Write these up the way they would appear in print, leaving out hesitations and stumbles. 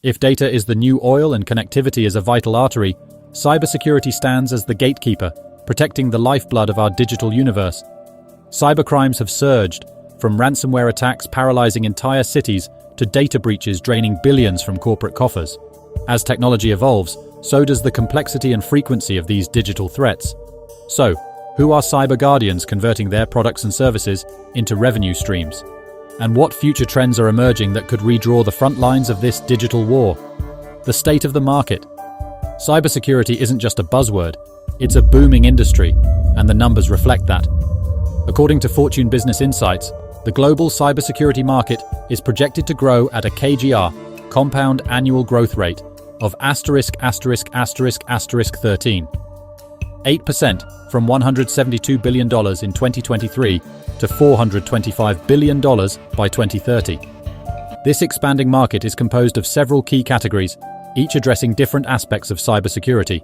If data is the new oil and connectivity is a vital artery, cybersecurity stands as the gatekeeper, protecting the lifeblood of our digital universe. Cybercrimes have surged, from ransomware attacks paralyzing entire cities to data breaches draining billions from corporate coffers. As technology evolves, so does the complexity and frequency of these digital threats. So, who are cyber guardians converting their products and services into revenue streams? And what future trends are emerging that could redraw the front lines of this digital war? The state of the market. Cybersecurity isn't just a buzzword, it's a booming industry, and the numbers reflect that. According to Fortune Business Insights, the global cybersecurity market is projected to grow at a CAGR, compound annual growth rate, of *****13, 8% from $172 billion in 2023 to $425 billion by 2030. This expanding market is composed of several key categories, each addressing different aspects of cybersecurity: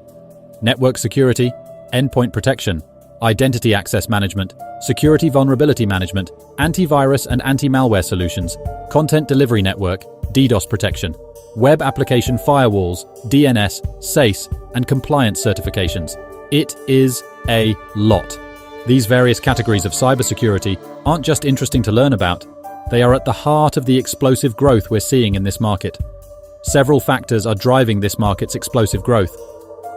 network security, endpoint protection, identity access management, security vulnerability management, antivirus and anti-malware solutions, content delivery network, DDoS protection, web application firewalls, DNS, SACE, and compliance certifications. It is a lot. These various categories of cybersecurity aren't just interesting to learn about, they are at the heart of the explosive growth we're seeing in this market. Several factors are driving this market's explosive growth.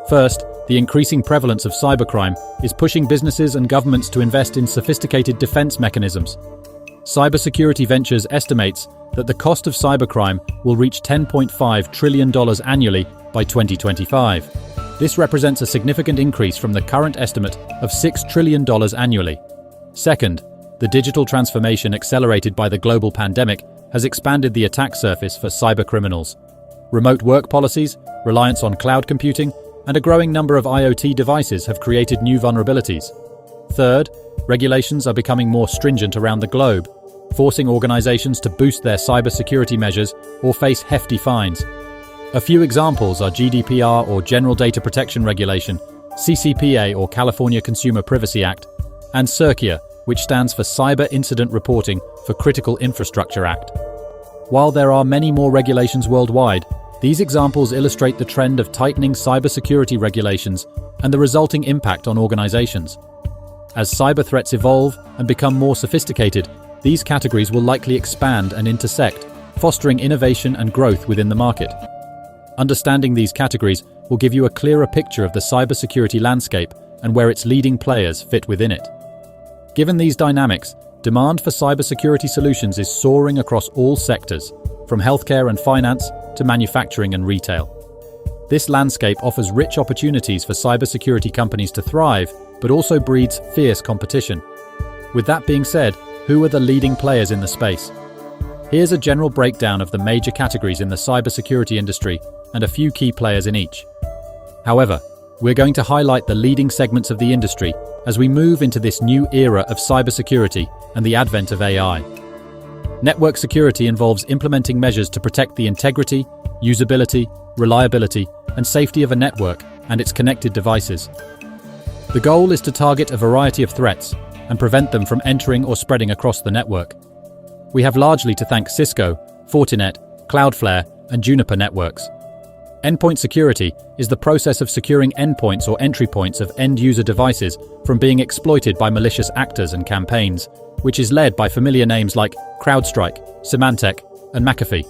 First, the increasing prevalence of cybercrime is pushing businesses and governments to invest in sophisticated defense mechanisms. Cybersecurity Ventures estimates that the cost of cybercrime will reach $10.5 trillion annually by 2025. This represents a significant increase from the current estimate of $6 trillion annually. Second, the digital transformation accelerated by the global pandemic has expanded the attack surface for cybercriminals. Remote work policies, reliance on cloud computing, and a growing number of IoT devices have created new vulnerabilities. Third, regulations are becoming more stringent around the globe, forcing organizations to boost their cybersecurity measures or face hefty fines. A few examples are GDPR or General Data Protection Regulation, CCPA or California Consumer Privacy Act, and CERCIA, which stands for Cyber Incident Reporting for Critical Infrastructure Act. While there are many more regulations worldwide, these examples illustrate the trend of tightening cybersecurity regulations and the resulting impact on organizations. As cyber threats evolve and become more sophisticated, these categories will likely expand and intersect, fostering innovation and growth within the market. Understanding these categories will give you a clearer picture of the cybersecurity landscape and where its leading players fit within it. Given these dynamics, demand for cybersecurity solutions is soaring across all sectors, from healthcare and finance to manufacturing and retail. This landscape offers rich opportunities for cybersecurity companies to thrive, but also breeds fierce competition. With that being said, who are the leading players in the space? Here's a general breakdown of the major categories in the cybersecurity industry and a few key players in each. However, we're going to highlight the leading segments of the industry as we move into this new era of cybersecurity and the advent of AI. Network security involves implementing measures to protect the integrity, usability, reliability, and safety of a network and its connected devices. The goal is to target a variety of threats and prevent them from entering or spreading across the network. We have largely to thank Cisco, Fortinet, Cloudflare, and Juniper networks. Endpoint security is the process of securing endpoints or entry points of end-user devices from being exploited by malicious actors and campaigns, which is led by familiar names like CrowdStrike, Symantec, and McAfee.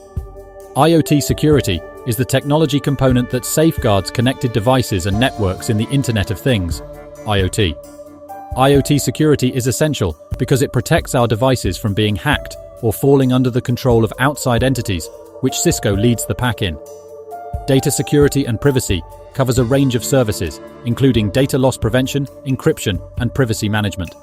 IoT security is the technology component that safeguards connected devices and networks in the Internet of Things, IoT. IoT security is essential because it protects our devices from being hacked or falling under the control of outside entities, which Cisco leads the pack in. Data security and privacy covers a range of services, including data loss prevention, encryption, and privacy management.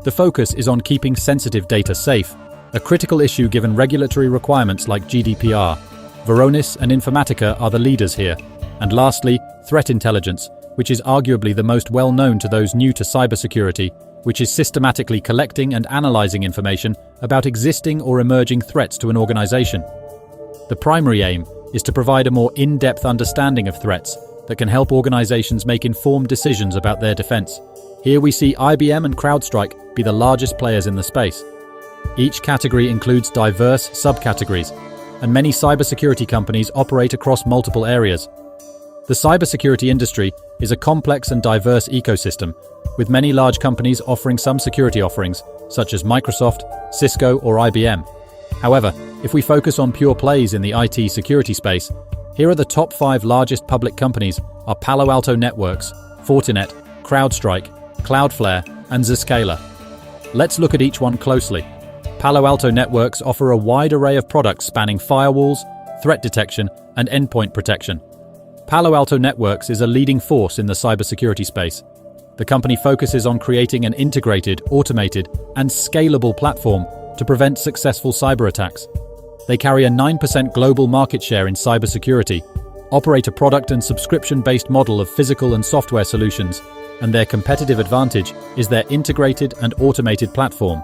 The focus is on keeping sensitive data safe, a critical issue given regulatory requirements like GDPR. Varonis and Informatica are the leaders here. And lastly, threat intelligence, which is arguably the most well-known to those new to cybersecurity, which is systematically collecting and analyzing information about existing or emerging threats to an organization. The primary aim is to provide a more in-depth understanding of threats that can help organizations make informed decisions about their defense. Here we see IBM and CrowdStrike be the largest players in the space. Each category includes diverse subcategories, and many cybersecurity companies operate across multiple areas. The cybersecurity industry is a complex and diverse ecosystem, with many large companies offering some security offerings, such as Microsoft, Cisco, or IBM. However, if we focus on pure plays in the IT security space, here are the top 5 largest public companies are Palo Alto Networks, Fortinet, CrowdStrike, Cloudflare, and Zscaler. Let's look at each one closely. Palo Alto Networks offer a wide array of products spanning firewalls, threat detection, and endpoint protection. Palo Alto Networks is a leading force in the cybersecurity space. The company focuses on creating an integrated, automated, and scalable platform to prevent successful cyberattacks. They carry a 9% global market share in cybersecurity, operate a product and subscription-based model of physical and software solutions, and their competitive advantage is their integrated and automated platform.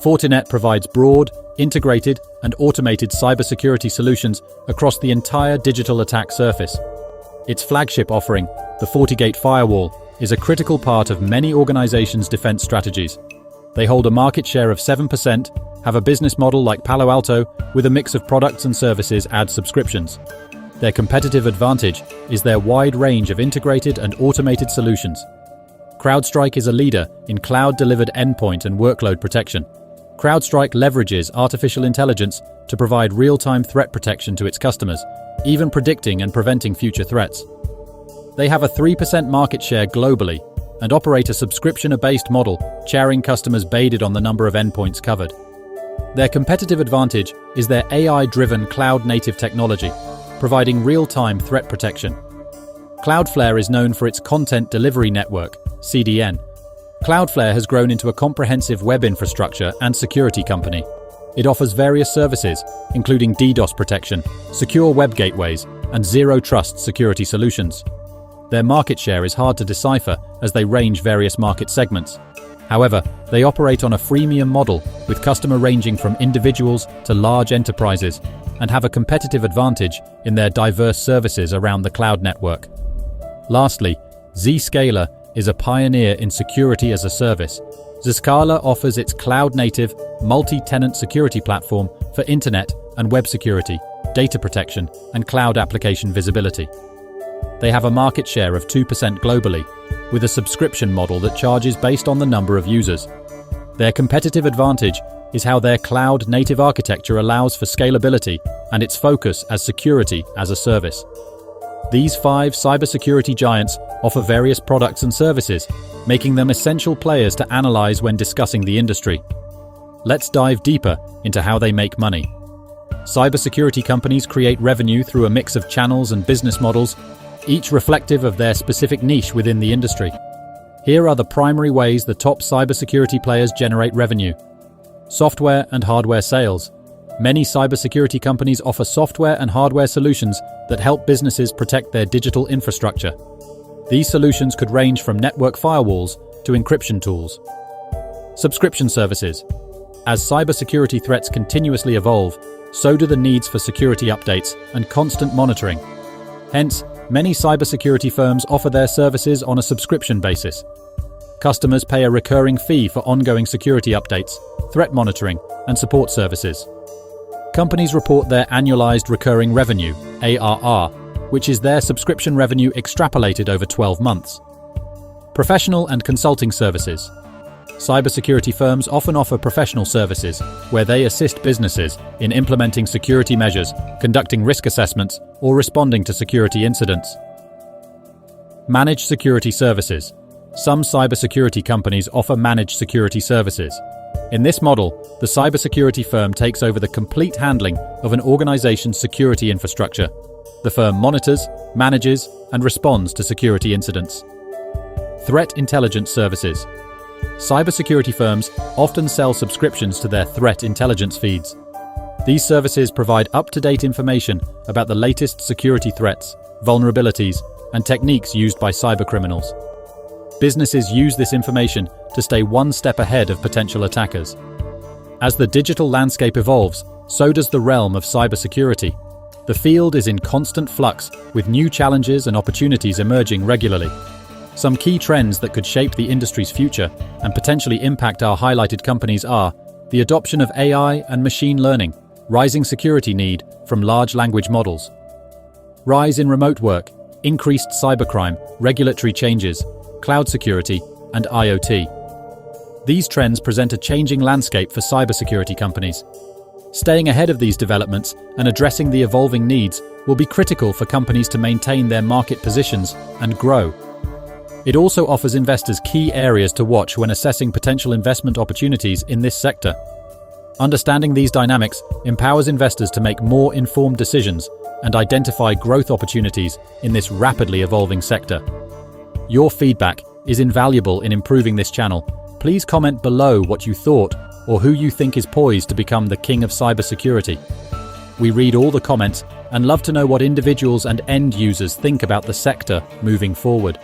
Fortinet provides broad, integrated, and automated cybersecurity solutions across the entire digital attack surface. Its flagship offering, the FortiGate firewall, is a critical part of many organizations' defense strategies. They hold a market share of 7%, have a business model like Palo Alto with a mix of products and services and subscriptions. Their competitive advantage is their wide range of integrated and automated solutions. CrowdStrike is a leader in cloud-delivered endpoint and workload protection. CrowdStrike leverages artificial intelligence to provide real-time threat protection to its customers, even predicting and preventing future threats. They have a 3% market share globally and operate a subscription-based model, sharing customers based on the number of endpoints covered. Their competitive advantage is their AI-driven cloud-native technology, providing real-time threat protection. Cloudflare is known for its content delivery network, CDN. Cloudflare has grown into a comprehensive web infrastructure and security company. It offers various services, including DDoS protection, secure web gateways, and zero-trust security solutions. Their market share is hard to decipher as they range various market segments. However, they operate on a freemium model with customers ranging from individuals to large enterprises and have a competitive advantage in their diverse services around the cloud network. Lastly, Zscaler is a pioneer in security as a service. Zscaler offers its cloud-native, multi-tenant security platform for internet and web security, data protection, and cloud application visibility. They have a market share of 2% globally, with a subscription model that charges based on the number of users. Their competitive advantage is how their cloud-native architecture allows for scalability and its focus as security as a service. These 5 cybersecurity giants offer various products and services, making them essential players to analyze when discussing the industry. Let's dive deeper into how they make money. Cybersecurity companies create revenue through a mix of channels and business models, each reflective of their specific niche within the industry. Here are the primary ways the top cybersecurity players generate revenue. Software and hardware sales. Many cybersecurity companies offer software and hardware solutions that help businesses protect their digital infrastructure. These solutions could range from network firewalls to encryption tools. Subscription services. As cybersecurity threats continuously evolve, so do the needs for security updates and constant monitoring. Hence, many cybersecurity firms offer their services on a subscription basis. Customers pay a recurring fee for ongoing security updates, threat monitoring, and support services. Companies report their annualized recurring revenue, ARR, which is their subscription revenue extrapolated over 12 months. Professional and consulting services. Cybersecurity firms often offer professional services where they assist businesses in implementing security measures, conducting risk assessments, or responding to security incidents. Managed security services. Some cybersecurity companies offer managed security services. In this model, the cybersecurity firm takes over the complete handling of an organization's security infrastructure. The firm monitors, manages, and responds to security incidents. Threat intelligence services. Cybersecurity firms often sell subscriptions to their threat intelligence feeds. These services provide up-to-date information about the latest security threats, vulnerabilities, and techniques used by cybercriminals. Businesses use this information to stay one step ahead of potential attackers. As the digital landscape evolves, so does the realm of cybersecurity. The field is in constant flux, with new challenges and opportunities emerging regularly. Some key trends that could shape the industry's future and potentially impact our highlighted companies are the adoption of AI and machine learning. rising security need from large language models. Rise in remote work, increased cybercrime, regulatory changes, cloud security, and IoT. These trends present a changing landscape for cybersecurity companies. Staying ahead of these developments and addressing the evolving needs will be critical for companies to maintain their market positions and grow. It also offers investors key areas to watch when assessing potential investment opportunities in this sector. Understanding these dynamics empowers investors to make more informed decisions and identify growth opportunities in this rapidly evolving sector. Your feedback is invaluable in improving this channel. Please comment below what you thought or who you think is poised to become the king of cybersecurity. We read all the comments and love to know what individuals and end users think about the sector moving forward.